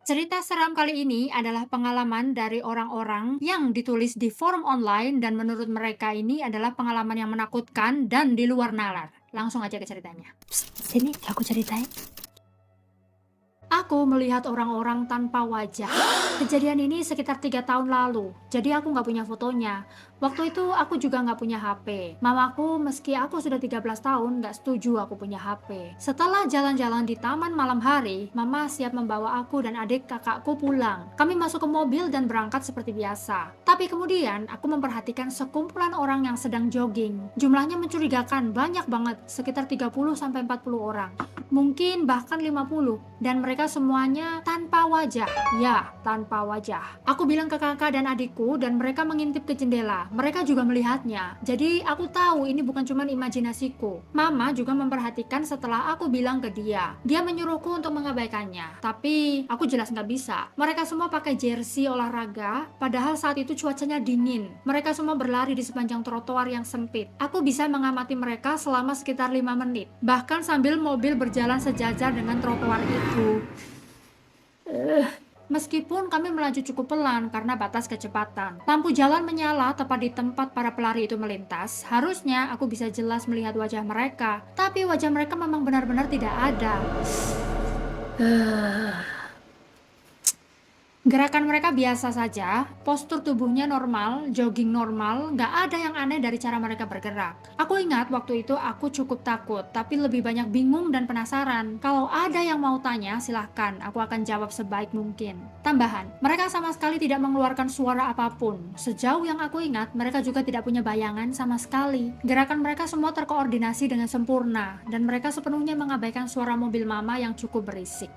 Cerita seram kali ini adalah pengalaman dari orang-orang yang ditulis di forum online dan menurut mereka ini adalah pengalaman yang menakutkan dan di luar nalar. Langsung aja ke ceritanya. Psst, sini aku ceritain. Aku melihat orang-orang tanpa wajah. Kejadian ini sekitar 3 tahun lalu, jadi aku nggak punya fotonya. Waktu itu aku juga nggak punya HP. Mamaku meski aku sudah 13 tahun nggak setuju aku punya HP. Setelah jalan-jalan di taman malam hari, mama siap membawa aku dan adik kakakku pulang. Kami masuk ke mobil dan berangkat seperti biasa. Tapi kemudian aku memperhatikan sekumpulan orang yang sedang jogging. Jumlahnya mencurigakan, banyak banget, sekitar 30-40 orang. Mungkin bahkan 50, dan mereka semuanya tanpa wajah. Ya, tanpa wajah. Aku bilang ke kakak dan adikku dan mereka mengintip ke jendela. Mereka juga melihatnya. Jadi aku tahu ini bukan cuma imajinasiku. Mama juga memperhatikan setelah aku bilang ke dia. Dia menyuruhku untuk mengabaikannya. Tapi aku jelas nggak bisa. Mereka semua pakai jersey olahraga, padahal saat itu cuacanya dingin. Mereka semua berlari di sepanjang trotoar yang sempit. Aku bisa mengamati mereka selama sekitar 5 menit. Bahkan sambil mobil berjalan sejajar dengan trotoar itu. Meskipun kami melaju cukup pelan karena batas kecepatan. Lampu jalan menyala tepat di tempat para pelari itu melintas. Harusnya aku bisa jelas melihat wajah mereka. Tapi wajah mereka memang benar-benar tidak ada. Gerakan mereka biasa saja, postur tubuhnya normal, jogging normal, nggak ada yang aneh dari cara mereka bergerak. Aku ingat waktu itu aku cukup takut, tapi lebih banyak bingung dan penasaran. Kalau ada yang mau tanya, silahkan, aku akan jawab sebaik mungkin. Tambahan, mereka sama sekali tidak mengeluarkan suara apapun. Sejauh yang aku ingat, mereka juga tidak punya bayangan sama sekali. Gerakan mereka semua terkoordinasi dengan sempurna, dan mereka sepenuhnya mengabaikan suara mobil mama yang cukup berisik.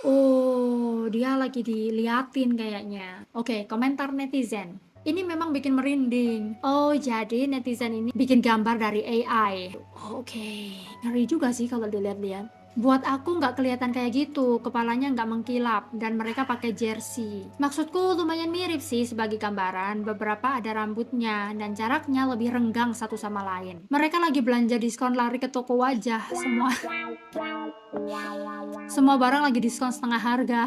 Oh, dia lagi diliatin kayaknya. Oke, komentar netizen. Ini memang bikin merinding. Oh, jadi netizen ini bikin gambar dari AI. Oke, ngeri juga sih kalau dilihat-lihat. Buat aku nggak kelihatan kayak gitu, kepalanya nggak mengkilap, dan mereka pakai jersey. Maksudku lumayan mirip sih sebagai gambaran, beberapa ada rambutnya, dan jaraknya lebih renggang satu sama lain. Mereka lagi belanja diskon lari ke toko wajah, semua barang lagi diskon setengah harga.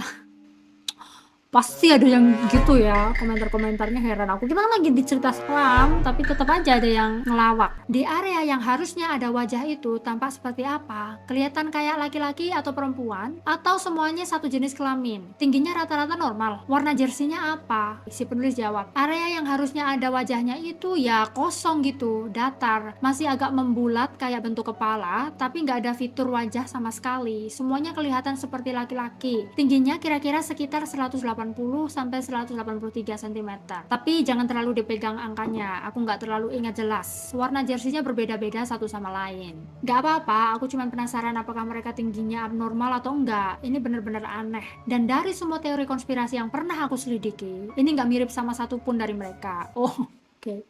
Pasti ada yang gitu ya, komentar-komentarnya heran aku. Kita lagi di cerita seram, tapi tetap aja ada yang ngelawak. Di area yang harusnya ada wajah itu tampak seperti apa? Kelihatan kayak laki-laki atau perempuan? Atau semuanya satu jenis kelamin? Tingginya rata-rata normal? Warna jersinya apa? Si penulis jawab, area yang harusnya ada wajahnya itu ya kosong gitu, datar. Masih agak membulat kayak bentuk kepala, tapi nggak ada fitur wajah sama sekali. Semuanya kelihatan seperti laki-laki. Tingginya kira-kira sekitar 180 sampai 183 cm. Tapi jangan terlalu dipegang angkanya, aku nggak terlalu ingat jelas. Warna jersinya berbeda-beda satu sama lain. Nggak apa-apa, aku cuma penasaran apakah mereka tingginya abnormal atau enggak. Ini bener-bener aneh. Dan dari semua teori konspirasi yang pernah aku selidiki, ini nggak mirip sama satupun dari mereka. Oh, oke.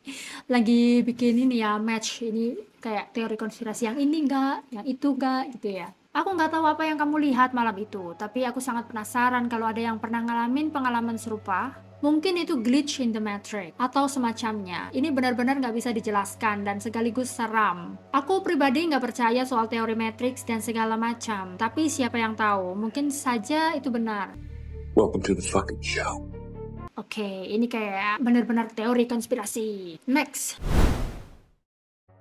Lagi bikin ini ya, match. Ini kayak teori konspirasi yang ini enggak, yang itu enggak, gitu ya. Aku nggak tahu apa yang kamu lihat malam itu, tapi aku sangat penasaran kalau ada yang pernah ngalamin pengalaman serupa. Mungkin itu glitch in the matrix atau semacamnya. Ini benar-benar nggak bisa dijelaskan dan sekaligus seram. Aku pribadi nggak percaya soal teori matrix dan segala macam, tapi siapa yang tahu, mungkin saja itu benar. Welcome to the fucking show. Oke, ini kayak benar-benar teori konspirasi. Next.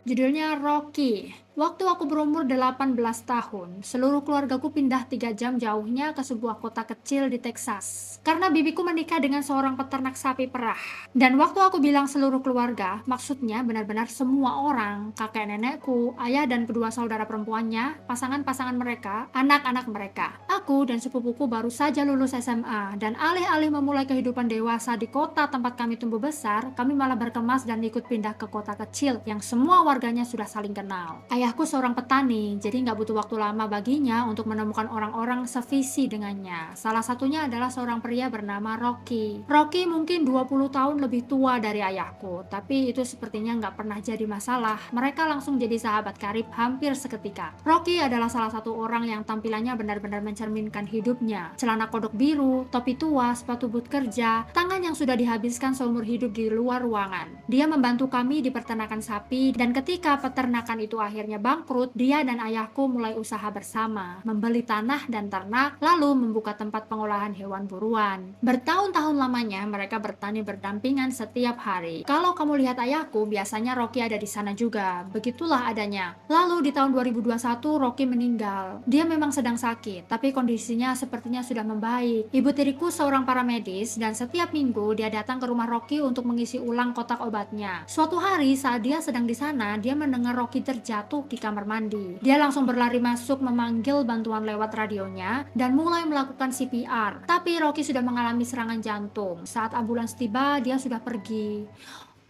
Judulnya Rocky. Waktu aku berumur 18 tahun, seluruh keluargaku pindah 3 jam jauhnya ke sebuah kota kecil di Texas. Karena bibiku menikah dengan seorang peternak sapi perah. Dan waktu aku bilang seluruh keluarga, maksudnya benar-benar semua orang, kakek nenekku, ayah dan kedua saudara perempuannya, pasangan-pasangan mereka, anak-anak mereka. Aku dan sepupuku baru saja lulus SMA, dan alih-alih memulai kehidupan dewasa di kota tempat kami tumbuh besar, kami malah berkemas dan ikut pindah ke kota kecil yang semua warganya sudah saling kenal. Ayahku seorang petani, jadi nggak butuh waktu lama baginya untuk menemukan orang-orang sevisi dengannya. Salah satunya adalah seorang pria bernama Rocky. Rocky mungkin 20 tahun lebih tua dari ayahku, tapi itu sepertinya nggak pernah jadi masalah. Mereka langsung jadi sahabat karib hampir seketika. Rocky adalah salah satu orang yang tampilannya benar-benar mencerminkan hidupnya. Celana kodok biru, topi tua, sepatu boot kerja, tangan yang sudah dihabiskan seumur hidup di luar ruangan. Dia membantu kami di peternakan sapi, dan Ketika peternakan itu akhirnya bangkrut, dia dan ayahku mulai usaha bersama, membeli tanah dan ternak, lalu membuka tempat pengolahan hewan buruan. Bertahun-tahun lamanya mereka bertani berdampingan setiap hari. Kalau kamu lihat ayahku, biasanya Rocky ada di sana juga. Begitulah adanya. Lalu di tahun 2021 Rocky meninggal. Dia memang sedang sakit, tapi kondisinya sepertinya sudah membaik. Ibu tiriku seorang paramedis dan setiap minggu dia datang ke rumah Rocky untuk mengisi ulang kotak obatnya. Suatu hari saat dia sedang di sana, dia mendengar Rocky terjatuh di kamar mandi. Dia langsung berlari masuk memanggil bantuan lewat radionya dan mulai melakukan CPR. Tapi Rocky sudah mengalami serangan jantung. Saat ambulans tiba, dia sudah pergi.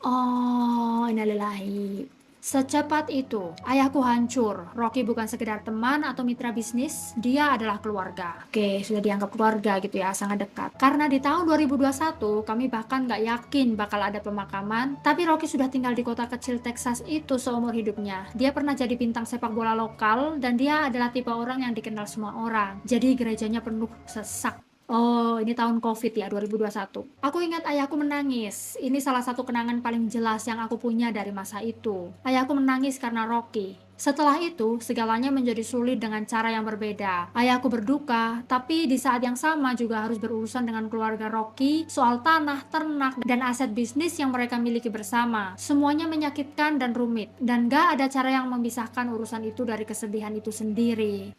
Oh, innalillahi. Secepat itu, ayahku hancur. Rocky bukan sekedar teman atau mitra bisnis, dia adalah keluarga. Oke, sudah dianggap keluarga gitu ya, sangat dekat. Karena di tahun 2021, kami bahkan gak yakin bakal ada pemakaman, tapi Rocky sudah tinggal di kota kecil Texas itu seumur hidupnya. Dia pernah jadi bintang sepak bola lokal, dan dia adalah tipe orang yang dikenal semua orang. Jadi gerejanya penuh sesak. Oh, ini tahun COVID ya, 2021. Aku ingat ayahku menangis. Ini salah satu kenangan paling jelas yang aku punya dari masa itu. Ayahku menangis karena Rocky. Setelah itu, segalanya menjadi sulit dengan cara yang berbeda. Ayahku berduka, tapi di saat yang sama juga harus berurusan dengan keluarga Rocky soal tanah, ternak, dan aset bisnis yang mereka miliki bersama. Semuanya menyakitkan dan rumit, dan gak ada cara yang memisahkan urusan itu dari kesedihan itu sendiri.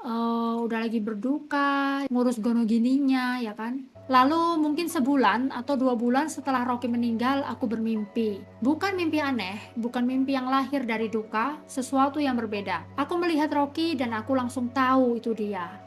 Udah lagi berduka, ngurus gono gininya, ya kan? Lalu mungkin sebulan atau 2 bulan setelah Rocky meninggal, aku bermimpi. Bukan mimpi aneh, bukan mimpi yang lahir dari duka, sesuatu yang berbeda. Aku melihat Rocky dan aku langsung tahu itu dia.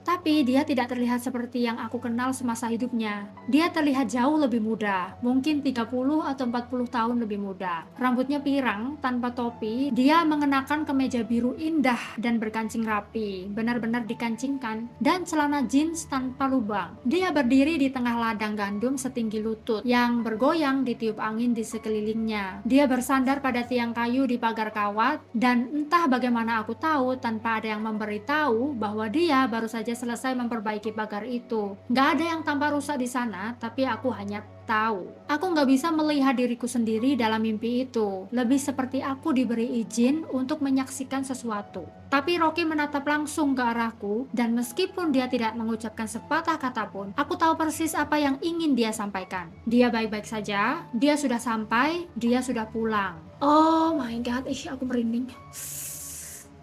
Tapi dia tidak terlihat seperti yang aku kenal semasa hidupnya. Dia terlihat jauh lebih muda, mungkin 30 atau 40 tahun lebih muda. Rambutnya pirang, tanpa topi, dia mengenakan kemeja biru indah dan berkancing rapi, benar-benar dikancingkan, dan celana jeans tanpa lubang. Dia berdiri di tengah ladang gandum setinggi lutut, yang bergoyang ditiup angin di sekelilingnya. Dia bersandar pada tiang kayu di pagar kawat, dan entah bagaimana aku tahu tanpa ada yang memberitahu bahwa dia baru saja selesai memperbaiki pagar itu. Gak ada yang tampak rusak di sana, tapi aku hanya tahu. Aku gak bisa melihat diriku sendiri dalam mimpi itu. Lebih seperti aku diberi izin untuk menyaksikan sesuatu. Tapi Rocky menatap langsung ke arahku, dan meskipun dia tidak mengucapkan sepatah kata pun, aku tahu persis apa yang ingin dia sampaikan. Dia baik-baik saja, dia sudah sampai, dia sudah pulang. Oh my god, aku merinding.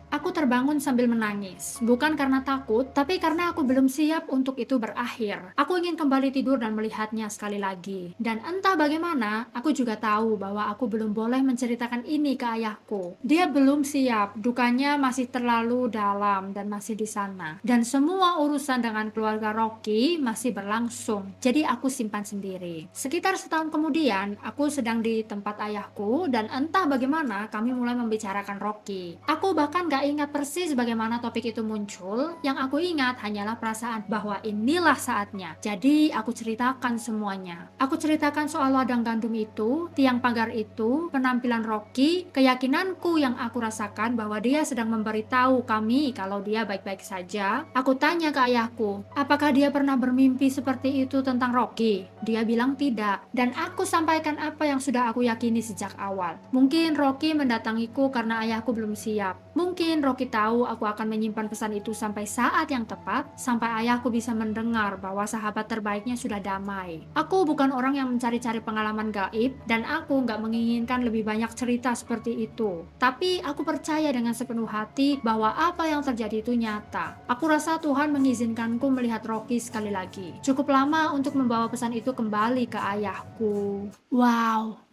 Aku terbangun sambil menangis, bukan karena takut, tapi karena aku belum siap untuk itu berakhir. Aku ingin kembali tidur dan melihatnya sekali lagi. Dan entah bagaimana, aku juga tahu bahwa aku belum boleh menceritakan ini ke ayahku. Dia belum siap, dukanya masih terlalu dalam dan masih di sana. Dan semua urusan dengan keluarga Rocky masih berlangsung, jadi aku simpan sendiri. Sekitar setahun kemudian, aku sedang di tempat ayahku, dan entah bagaimana kami mulai membicarakan Rocky. Aku bahkan gak ingat persis bagaimana topik itu muncul. Yang aku ingat hanyalah perasaan bahwa inilah saatnya. Jadi aku ceritakan semuanya. Aku ceritakan soal ladang gandum itu, tiang pagar itu, penampilan Rocky, keyakinanku yang aku rasakan bahwa dia sedang memberitahu kami kalau dia baik-baik saja. Aku tanya ke ayahku, apakah dia pernah bermimpi seperti itu tentang Rocky? Dia bilang tidak. Dan aku sampaikan apa yang sudah aku yakini sejak awal. Mungkin Rocky mendatangiku karena ayahku belum siap. Mungkin Rocky tahu aku akan menyimpan pesan itu sampai saat yang tepat, sampai ayahku bisa mendengar bahwa sahabat terbaiknya sudah damai. Aku bukan orang yang mencari-cari pengalaman gaib, dan aku nggak menginginkan lebih banyak cerita seperti itu. Tapi aku percaya dengan sepenuh hati bahwa apa yang terjadi itu nyata. Aku rasa Tuhan mengizinkanku melihat Rocky sekali lagi. Cukup lama untuk membawa pesan itu kembali ke ayahku. Wow.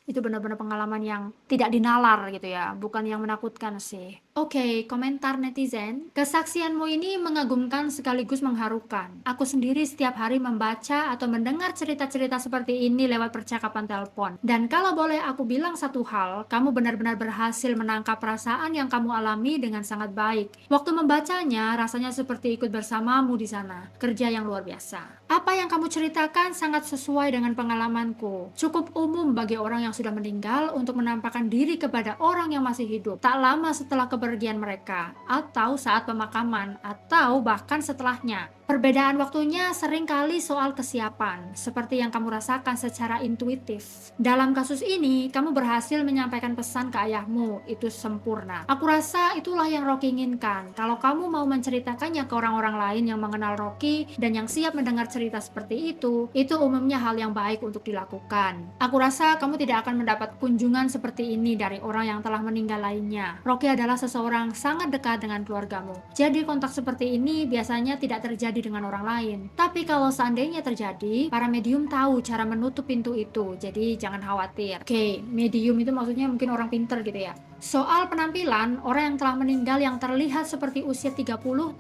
Itu benar-benar pengalaman yang tidak dinalar gitu ya, bukan yang menakutkan sih. Oke, komentar netizen. Kesaksianmu ini mengagumkan sekaligus mengharukan. Aku sendiri setiap hari membaca atau mendengar cerita-cerita seperti ini lewat percakapan telepon. Dan kalau boleh aku bilang satu hal, kamu benar-benar berhasil menangkap perasaan yang kamu alami dengan sangat baik. Waktu membacanya, rasanya seperti ikut bersamamu di sana. Kerja yang luar biasa. Apa yang kamu ceritakan sangat sesuai dengan pengalamanku. Cukup umum bagi orang yang sudah meninggal untuk menampakkan diri kepada orang yang masih hidup. Tak lama setelah bepergian mereka, atau saat pemakaman, atau bahkan setelahnya. Perbedaan waktunya seringkali soal kesiapan, seperti yang kamu rasakan secara intuitif. Dalam kasus ini, kamu berhasil menyampaikan pesan ke ayahmu, itu sempurna. Aku rasa itulah yang Rocky inginkan. Kalau kamu mau menceritakannya ke orang-orang lain yang mengenal Rocky dan yang siap mendengar cerita seperti itu umumnya hal yang baik untuk dilakukan. Aku rasa kamu tidak akan mendapat kunjungan seperti ini dari orang yang telah meninggal lainnya. Rocky adalah seseorang sangat dekat dengan keluargamu. Jadi kontak seperti ini biasanya tidak terjadi dengan orang lain. Tapi kalau seandainya terjadi, para medium tahu cara menutup pintu itu. Jadi jangan khawatir. Oke, medium itu maksudnya mungkin orang pinter gitu ya. Soal penampilan, orang yang telah meninggal yang terlihat seperti usia 30-35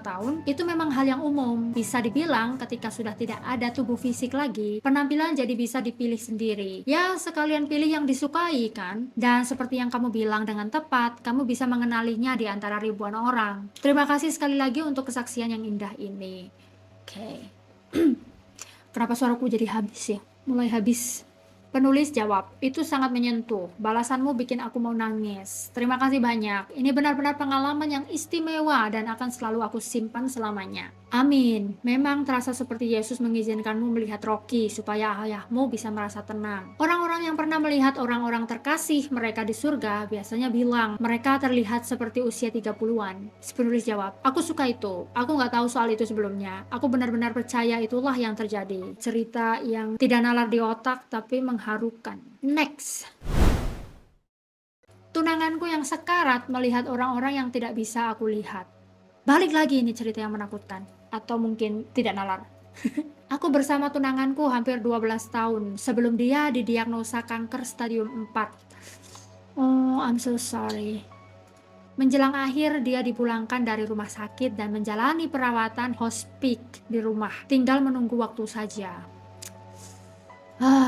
tahun, itu memang hal yang umum. Bisa dibilang ketika sudah tidak ada tubuh fisik lagi, penampilan jadi bisa dipilih sendiri. Ya, sekalian pilih yang disukai kan? Dan seperti yang kamu bilang dengan tepat, kamu bisa mengenalinya di antara ribuan orang. Terima kasih sekali lagi untuk kesaksian yang indah ini. Oke. Kenapa suaraku jadi habis ya? Mulai habis. Penulis jawab, itu sangat menyentuh. Balasanmu bikin aku mau nangis. Terima kasih banyak. Ini benar-benar pengalaman yang istimewa dan akan selalu aku simpan selamanya. Amin. Memang terasa seperti Yesus mengizinkanmu melihat Rocky supaya ayahmu bisa merasa tenang. Orang-orang yang pernah melihat orang-orang terkasih mereka di surga biasanya bilang mereka terlihat seperti usia 30-an. Penulis jawab, aku suka itu. Aku nggak tahu soal itu sebelumnya. Aku benar-benar percaya itulah yang terjadi. Cerita yang tidak nalar di otak tapi mengharukan. Next. Tunanganku yang sekarat melihat orang-orang yang tidak bisa aku lihat. Balik lagi ini cerita yang menakutkan. Atau mungkin tidak nalar. Aku bersama tunanganku hampir 12 tahun sebelum dia didiagnosa kanker stadium 4. Oh, I'm so sorry. Menjelang akhir dia dipulangkan dari rumah sakit dan menjalani perawatan hospice di rumah. Tinggal menunggu waktu saja.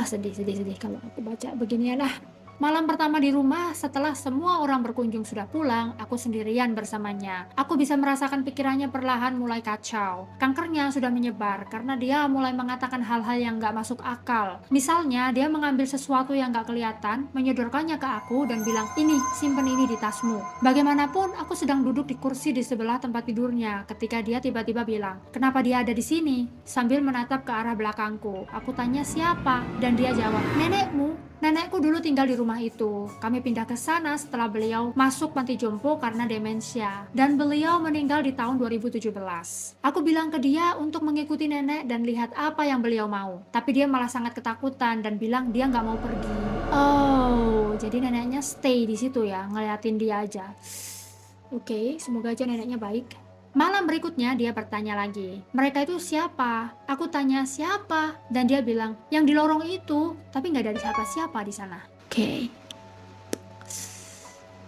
Sedih kalau aku baca beginian lah. Malam pertama di rumah, setelah semua orang berkunjung sudah pulang, aku sendirian bersamanya. Aku bisa merasakan pikirannya perlahan mulai kacau. Kankernya sudah menyebar karena dia mulai mengatakan hal-hal yang gak masuk akal. Misalnya, dia mengambil sesuatu yang gak kelihatan, menyodorkannya ke aku dan bilang, ini, simpen ini di tasmu. Bagaimanapun, aku sedang duduk di kursi di sebelah tempat tidurnya ketika dia tiba-tiba bilang, kenapa dia ada di sini? Sambil menatap ke arah belakangku. Aku tanya siapa? Dan dia jawab, nenekmu. Nenekku dulu tinggal di rumah itu. Kami pindah ke sana setelah beliau masuk panti jompo karena demensia. Dan beliau meninggal di tahun 2017. Aku bilang ke dia untuk mengikuti nenek dan lihat apa yang beliau mau. Tapi dia malah sangat ketakutan dan bilang dia nggak mau pergi. Oh, jadi neneknya stay di situ ya, ngeliatin dia aja. Oke, semoga aja neneknya baik. Malam berikutnya dia bertanya lagi, mereka itu siapa? Aku tanya siapa? Dan dia bilang, yang di lorong itu, tapi nggak ada siapa-siapa di sana. Oke.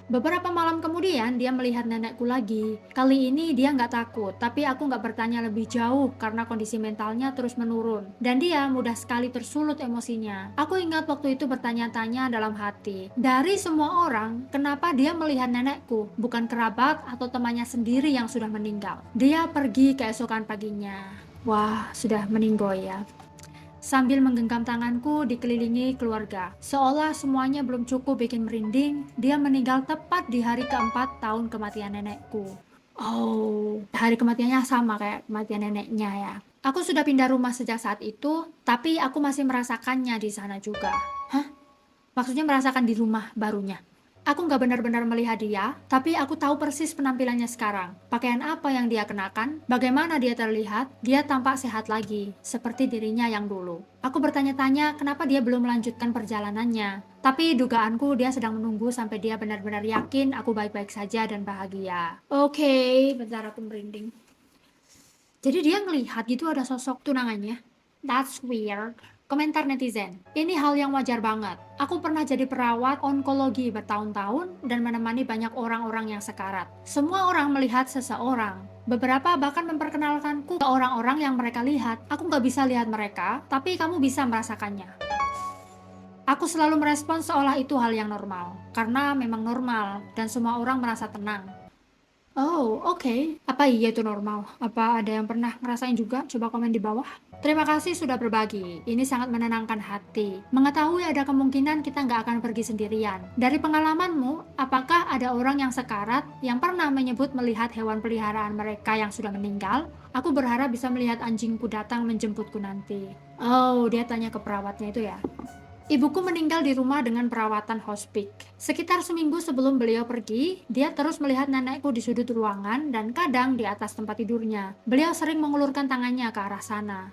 Beberapa malam kemudian dia melihat nenekku lagi. Kali ini dia nggak takut, tapi aku nggak bertanya lebih jauh karena kondisi mentalnya terus menurun. Dan dia mudah sekali tersulut emosinya. Aku ingat waktu itu bertanya-tanya dalam hati. Dari semua orang, kenapa dia melihat nenekku, bukan kerabat atau temannya sendiri yang sudah meninggal? Dia pergi keesokan paginya. Wah, sudah meninggal ya. Sambil menggenggam tanganku dikelilingi keluarga. Seolah semuanya belum cukup bikin merinding, dia meninggal tepat di hari keempat tahun kematian nenekku. Oh, hari kematiannya sama kayak kematian neneknya ya. Aku sudah pindah rumah sejak saat itu, tapi aku masih merasakannya di sana juga. Hah? Maksudnya merasakan di rumah barunya. Aku nggak benar-benar melihat dia, tapi aku tahu persis penampilannya sekarang. Pakaian apa yang dia kenakan, bagaimana dia terlihat, dia tampak sehat lagi, seperti dirinya yang dulu. Aku bertanya-tanya kenapa dia belum melanjutkan perjalanannya. Tapi dugaanku dia sedang menunggu sampai dia benar-benar yakin aku baik-baik saja dan bahagia. Oke, bentar aku merinding. Jadi dia ngelihat gitu ada sosok tunangannya. That's weird. Komentar netizen, ini hal yang wajar banget. Aku pernah jadi perawat onkologi bertahun-tahun dan menemani banyak orang-orang yang sekarat. Semua orang melihat seseorang. Beberapa bahkan memperkenalkanku ke orang-orang yang mereka lihat. Aku nggak bisa lihat mereka, tapi kamu bisa merasakannya. Aku selalu merespon seolah itu hal yang normal, karena memang normal dan semua orang merasa tenang. Oh, oke. Apa iya itu normal? Apa ada yang pernah ngerasain juga? Coba komen di bawah. Terima kasih sudah berbagi. Ini sangat menenangkan hati. Mengetahui ada kemungkinan kita nggak akan pergi sendirian. Dari pengalamanmu, apakah ada orang yang sekarat yang pernah menyebut melihat hewan peliharaan mereka yang sudah meninggal? Aku berharap bisa melihat anjingku datang menjemputku nanti. Oh, dia tanya ke perawatnya itu ya. Ibuku meninggal di rumah dengan perawatan hospik. Sekitar seminggu sebelum beliau pergi, dia terus melihat nenekku di sudut ruangan dan kadang di atas tempat tidurnya. Beliau sering mengulurkan tangannya ke arah sana.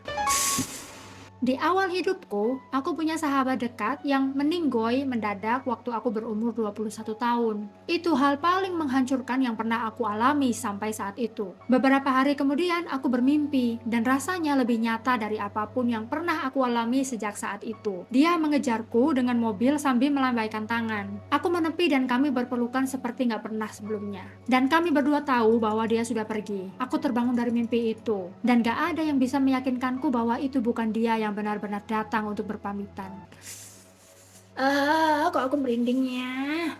Di awal hidupku, aku punya sahabat dekat yang meninggoy mendadak waktu aku berumur 21 tahun. Itu hal paling menghancurkan yang pernah aku alami sampai saat itu. Beberapa hari kemudian aku bermimpi dan rasanya lebih nyata dari apapun yang pernah aku alami sejak saat itu. Dia mengejarku dengan mobil sambil melambaikan tangan. Aku menepi dan kami berpelukan seperti nggak pernah sebelumnya. Dan kami berdua tahu bahwa dia sudah pergi. Aku terbangun dari mimpi itu dan gak ada yang bisa meyakinkanku bahwa itu bukan dia yang benar-benar datang untuk berpamitan. Kok aku merindingnya?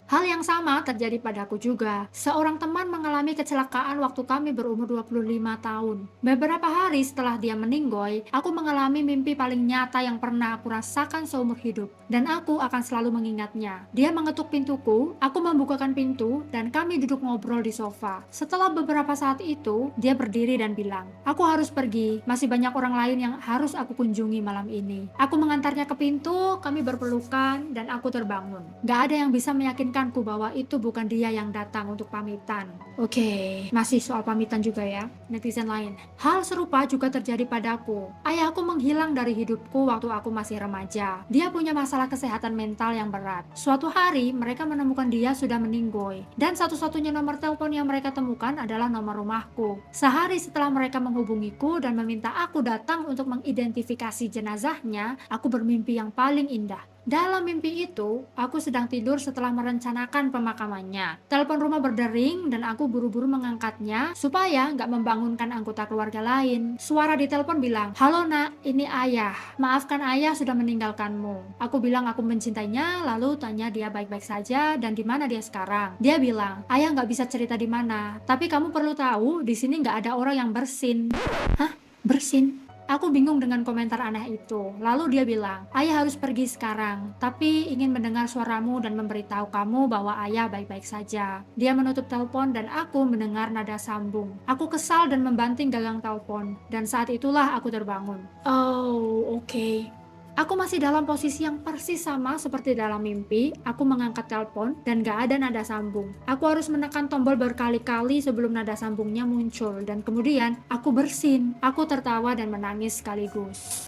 Hal yang sama terjadi padaku juga. Seorang teman mengalami kecelakaan waktu kami berumur 25 tahun. Beberapa hari setelah dia meninggoy, aku mengalami mimpi paling nyata yang pernah aku rasakan seumur hidup. Dan aku akan selalu mengingatnya. Dia mengetuk pintuku, aku membukakan pintu, dan kami duduk ngobrol di sofa. Setelah beberapa saat itu, dia berdiri dan bilang, "Aku harus pergi, masih banyak orang lain yang harus aku kunjungi malam ini." Aku mengantarnya ke pintu, kami berpelukan, dan aku terbangun. Gak ada yang bisa meyakinkan bahwa itu bukan dia yang datang untuk pamitan. Oke, masih soal pamitan juga ya, netizen lain. Hal serupa juga terjadi padaku. Ayahku menghilang dari hidupku waktu aku masih remaja. Dia punya masalah kesehatan mental yang berat. Suatu hari, mereka menemukan dia sudah meninggoy. Dan satu-satunya nomor telepon yang mereka temukan adalah nomor rumahku. Sehari setelah mereka menghubungiku dan meminta aku datang untuk mengidentifikasi jenazahnya, aku bermimpi yang paling indah. Dalam mimpi itu, aku sedang tidur setelah merencanakan pemakamannya. Telepon rumah berdering dan aku buru-buru mengangkatnya supaya nggak membangunkan anggota keluarga lain. Suara di telepon bilang, "Halo nak, ini ayah. Maafkan ayah sudah meninggalkanmu." Aku bilang aku mencintainya, lalu tanya dia baik-baik saja dan di mana dia sekarang. Dia bilang, "Ayah nggak bisa cerita di mana, tapi kamu perlu tahu di sini nggak ada orang yang bersin." Hah? Bersin? Aku bingung dengan komentar aneh itu. Lalu dia bilang, "Ayah harus pergi sekarang, tapi ingin mendengar suaramu dan memberitahu kamu bahwa ayah baik-baik saja." Dia menutup telepon dan aku mendengar nada sambung. Aku kesal dan membanting gagang telepon, dan saat itulah aku terbangun. Oh, oke. Aku masih dalam posisi yang persis sama seperti dalam mimpi. Aku mengangkat telepon dan gak ada nada sambung. Aku harus menekan tombol berkali-kali sebelum nada sambungnya muncul. Dan kemudian aku bersin. Aku tertawa dan menangis sekaligus.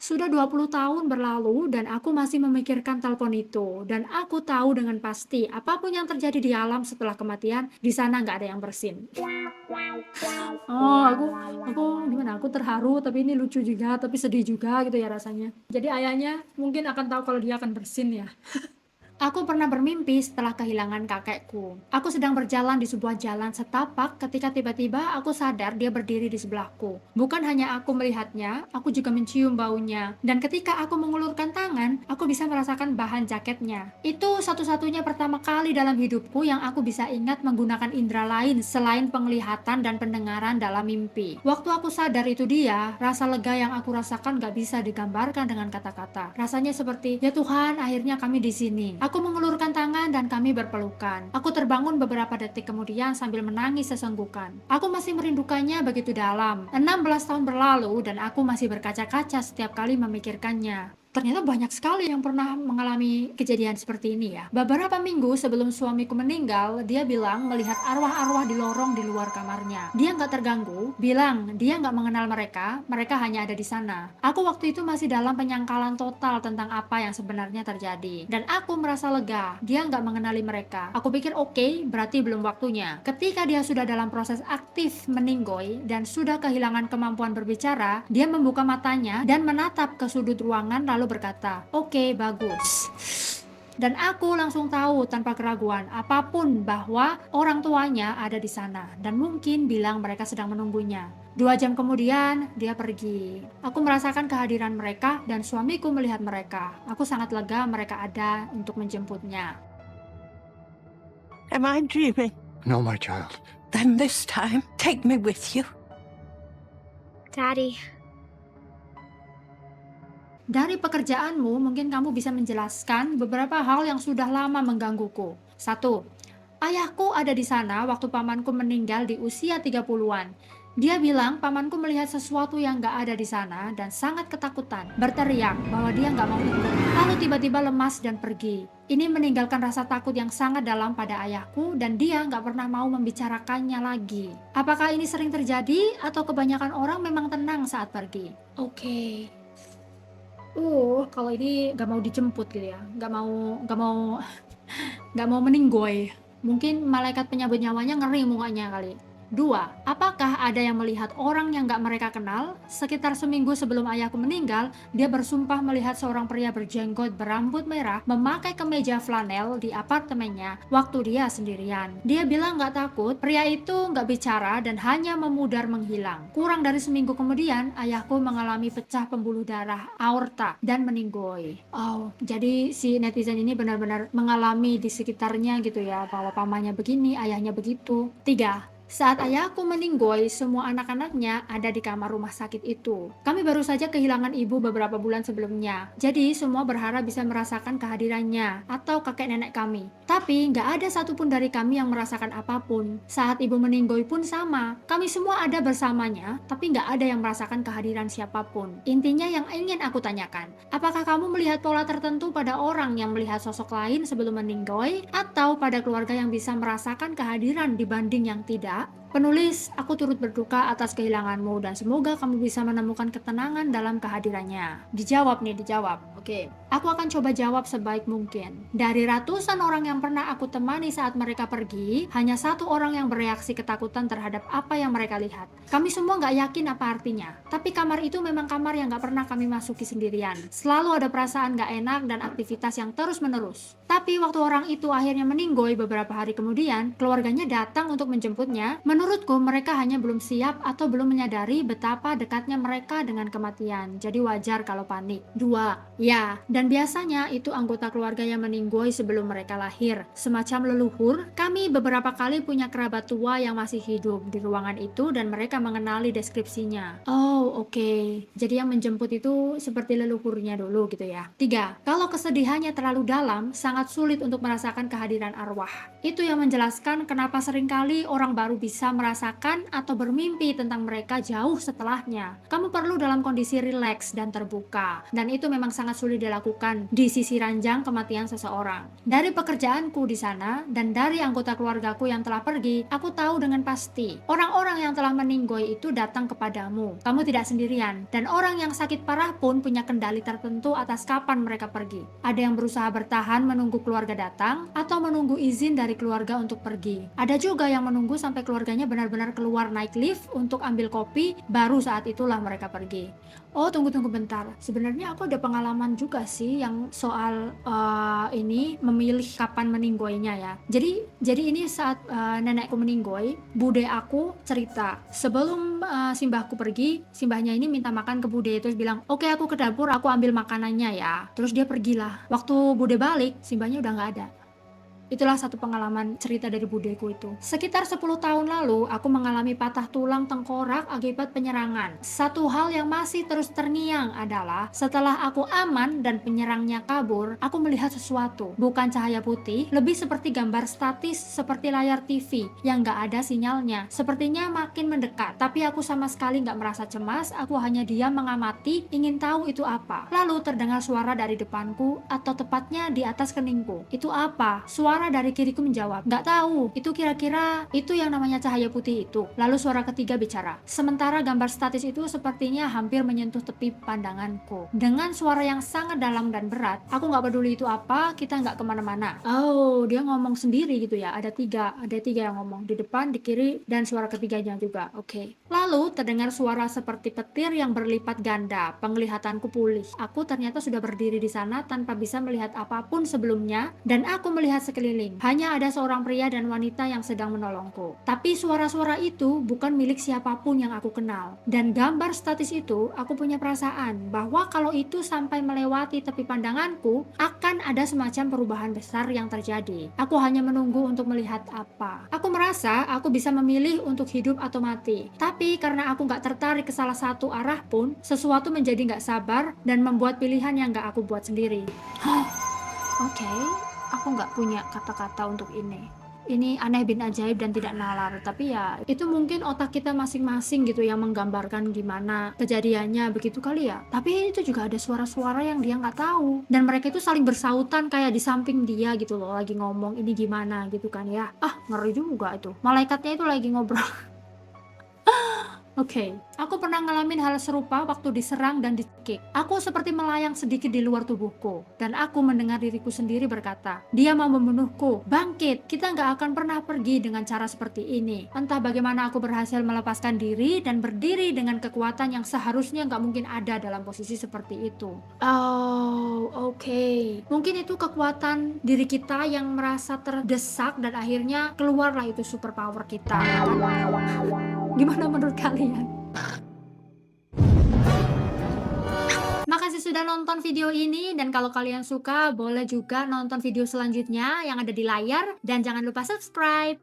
Sudah 20 tahun berlalu dan aku masih memikirkan telepon itu. Dan aku tahu dengan pasti apapun yang terjadi di alam setelah kematian, di sana nggak ada yang bersin. Oh, aku gimana? Aku terharu, tapi ini lucu juga, tapi sedih juga gitu ya rasanya. Jadi ayahnya mungkin akan tahu kalau dia akan bersin ya. Aku pernah bermimpi setelah kehilangan kakekku. Aku sedang berjalan di sebuah jalan setapak ketika tiba-tiba aku sadar dia berdiri di sebelahku. Bukan hanya aku melihatnya, aku juga mencium baunya. Dan ketika aku mengulurkan tangan, aku bisa merasakan bahan jaketnya. Itu satu-satunya pertama kali dalam hidupku yang aku bisa ingat menggunakan indera lain selain penglihatan dan pendengaran dalam mimpi. Waktu aku sadar itu dia, rasa lega yang aku rasakan gak bisa digambarkan dengan kata-kata. Rasanya seperti, ya Tuhan, akhirnya kami di sini. Aku mengulurkan tangan dan kami berpelukan. Aku terbangun beberapa detik kemudian sambil menangis sesenggukan. Aku masih merindukannya begitu dalam. 16 tahun berlalu dan aku masih berkaca-kaca setiap kali memikirkannya. Ternyata banyak sekali yang pernah mengalami kejadian seperti ini ya. Beberapa minggu sebelum suamiku meninggal, dia bilang melihat arwah-arwah di lorong di luar kamarnya. Dia nggak terganggu, bilang dia nggak mengenal mereka, mereka hanya ada di sana. Aku waktu itu masih dalam penyangkalan total tentang apa yang sebenarnya terjadi. Dan aku merasa lega, dia nggak mengenali mereka. Aku pikir oke, berarti belum waktunya. Ketika dia sudah dalam proses aktif meninggoy dan sudah kehilangan kemampuan berbicara, dia membuka matanya dan menatap ke sudut ruangan lalu berkata, "Oke, bagus." Dan aku langsung tahu tanpa keraguan apapun bahwa orang tuanya ada di sana dan mungkin bilang mereka sedang menunggunya. 2 jam kemudian dia pergi. Aku merasakan kehadiran mereka dan suamiku melihat mereka. Aku sangat lega mereka ada untuk menjemputnya. Am I dreaming? No, my child. Then this time, take me with you. Daddy, Dari pekerjaanmu, mungkin kamu bisa menjelaskan beberapa hal yang sudah lama menggangguku. 1. Ayahku ada di sana waktu pamanku meninggal di usia 30-an. Dia bilang pamanku melihat sesuatu yang gak ada di sana dan sangat ketakutan, berteriak bahwa dia gak mau ikut. Lalu tiba-tiba lemas dan pergi. Ini meninggalkan rasa takut yang sangat dalam pada ayahku dan dia gak pernah mau membicarakannya lagi. Apakah ini sering terjadi atau kebanyakan orang memang tenang saat pergi? Oke. Kalau ini gak mau dijemput gitu ya, gak mau meninggoy. Mungkin malaikat penyabut nyawanya ngeri mukanya kali. 2. Apakah ada yang melihat orang yang gak mereka kenal? Sekitar seminggu sebelum ayahku meninggal, dia bersumpah melihat seorang pria berjenggot berambut merah memakai kemeja flanel di apartemennya waktu dia sendirian. Dia bilang gak takut, pria itu gak bicara dan hanya memudar menghilang. Kurang dari seminggu kemudian, ayahku mengalami pecah pembuluh darah aorta dan meninggoy. Jadi si netizen ini benar-benar mengalami di sekitarnya gitu ya, bahwa pamannya begini, ayahnya begitu. 3. Saat ayahku meninggoy, semua anak-anaknya ada di kamar rumah sakit itu. Kami baru saja kehilangan ibu beberapa bulan sebelumnya. Jadi semua berharap bisa merasakan kehadirannya atau kakek nenek kami. Tapi nggak ada satupun dari kami yang merasakan apapun. Saat ibu meninggoy pun sama. Kami semua ada bersamanya, tapi nggak ada yang merasakan kehadiran siapapun. Intinya yang ingin aku tanyakan, apakah kamu melihat pola tertentu pada orang yang melihat sosok lain sebelum meninggoy? Atau pada keluarga yang bisa merasakan kehadiran dibanding yang tidak? Penulis, aku turut berduka atas kehilanganmu dan semoga kamu bisa menemukan ketenangan dalam kehadirannya. Dijawab. Oke. Aku akan coba jawab sebaik mungkin. Dari ratusan orang yang pernah aku temani saat mereka pergi, hanya satu orang yang bereaksi ketakutan terhadap apa yang mereka lihat. Kami semua gak yakin apa artinya. Tapi kamar itu memang kamar yang gak pernah kami masuki sendirian. Selalu ada perasaan gak enak dan aktivitas yang terus menerus. Tapi waktu orang itu akhirnya meninggoy beberapa hari kemudian, keluarganya datang untuk menjemputnya. Menurutku mereka hanya belum siap atau belum menyadari betapa dekatnya mereka dengan kematian. Jadi wajar kalau panik. 2. Ya, dan biasanya itu anggota keluarga yang meninggoy sebelum mereka lahir. Semacam leluhur, kami beberapa kali punya kerabat tua yang masih hidup di ruangan itu dan mereka mengenali deskripsinya. Oke. Jadi yang menjemput itu seperti leluhurnya dulu gitu ya. 3. Kalau kesedihannya terlalu dalam, sangat sulit untuk merasakan kehadiran arwah. Itu yang menjelaskan kenapa seringkali orang baru bisa merasakan atau bermimpi tentang mereka jauh setelahnya. Kamu perlu dalam kondisi rileks dan terbuka, dan itu memang sangat sulit dilakukan di sisi ranjang kematian seseorang. Dari pekerjaanku di sana dan dari anggota keluargaku yang telah pergi, aku tahu dengan pasti orang-orang yang telah meninggoy itu datang kepadamu. Kamu tidak sendirian, dan orang yang sakit parah pun punya kendali tertentu atas kapan mereka pergi. Ada yang berusaha bertahan menunggu keluarga datang atau menunggu izin dari keluarga untuk pergi. Ada juga yang menunggu sampai keluarganya benar-benar keluar naik lift untuk ambil kopi, baru saat itulah mereka pergi. Tunggu bentar. Sebenarnya aku ada pengalaman juga sih yang soal ini memilih kapan meninggoynya ya. Jadi ini saat nenekku meninggoy, bude aku cerita sebelum simbahku pergi, simbahnya ini minta makan ke bude, terus bilang, "Oke, aku ke dapur, aku ambil makanannya ya." Terus dia pergilah. Waktu bude balik, simbahnya udah nggak ada. Itulah satu pengalaman cerita dari budeku itu. Sekitar 10 tahun lalu, aku mengalami patah tulang tengkorak akibat penyerangan. Satu hal yang masih terus terngiang adalah setelah aku aman dan penyerangnya kabur, aku melihat sesuatu. Bukan cahaya putih, lebih seperti gambar statis seperti layar TV yang gak ada sinyalnya. Sepertinya makin mendekat, tapi aku sama sekali gak merasa cemas, aku hanya diam mengamati, ingin tahu itu apa. Lalu terdengar suara dari depanku, atau tepatnya di atas keningku. Itu apa? Suara dari kiriku menjawab, "Nggak tahu, itu kira-kira itu yang namanya cahaya putih itu." Lalu suara ketiga bicara. Sementara gambar statis itu sepertinya hampir menyentuh tepi pandanganku. Dengan suara yang sangat dalam dan berat, aku nggak peduli itu apa, kita nggak kemana-mana. Dia ngomong sendiri gitu ya. Ada tiga yang ngomong, di depan, di kiri, dan suara ketiganya juga. Oke. Lalu Lalu terdengar suara seperti petir yang berlipat ganda. Penglihatanku pulih. Aku ternyata sudah berdiri di sana tanpa bisa melihat apapun sebelumnya, dan aku melihat sekeliling. Hanya ada seorang pria dan wanita yang sedang menolongku. Tapi suara-suara itu bukan milik siapapun yang aku kenal. Dan gambar statis itu, aku punya perasaan bahwa kalau itu sampai melewati tepi pandanganku, akan ada semacam perubahan besar yang terjadi. Aku hanya menunggu untuk melihat apa. Aku merasa aku bisa memilih untuk hidup atau mati. Tapi karena aku nggak tertarik ke salah satu arah pun, sesuatu menjadi nggak sabar dan membuat pilihan yang nggak aku buat sendiri. Oke, aku nggak punya kata-kata untuk ini. Ini aneh bin ajaib dan tidak nalar, tapi ya itu mungkin otak kita masing-masing gitu yang menggambarkan gimana kejadiannya begitu kali ya. Tapi itu juga ada suara-suara yang dia nggak tahu, dan mereka itu saling bersautan kayak di samping dia gitu loh, lagi ngomong ini gimana gitu kan ya. Ngeri juga itu, malaikatnya itu lagi ngobrol. Oke, aku pernah ngalamin hal serupa waktu diserang dan dicekik. Aku seperti melayang sedikit di luar tubuhku, dan aku mendengar diriku sendiri berkata, dia mau membunuhku, bangkit, kita nggak akan pernah pergi dengan cara seperti ini. Entah bagaimana aku berhasil melepaskan diri dan berdiri dengan kekuatan yang seharusnya nggak mungkin ada dalam posisi seperti itu. Oke. Mungkin itu kekuatan diri kita yang merasa terdesak dan akhirnya keluarlah itu superpower kita. Gimana menurut kalian? Makasih sudah nonton video ini, dan kalau kalian suka boleh juga nonton video selanjutnya yang ada di layar, dan jangan lupa subscribe.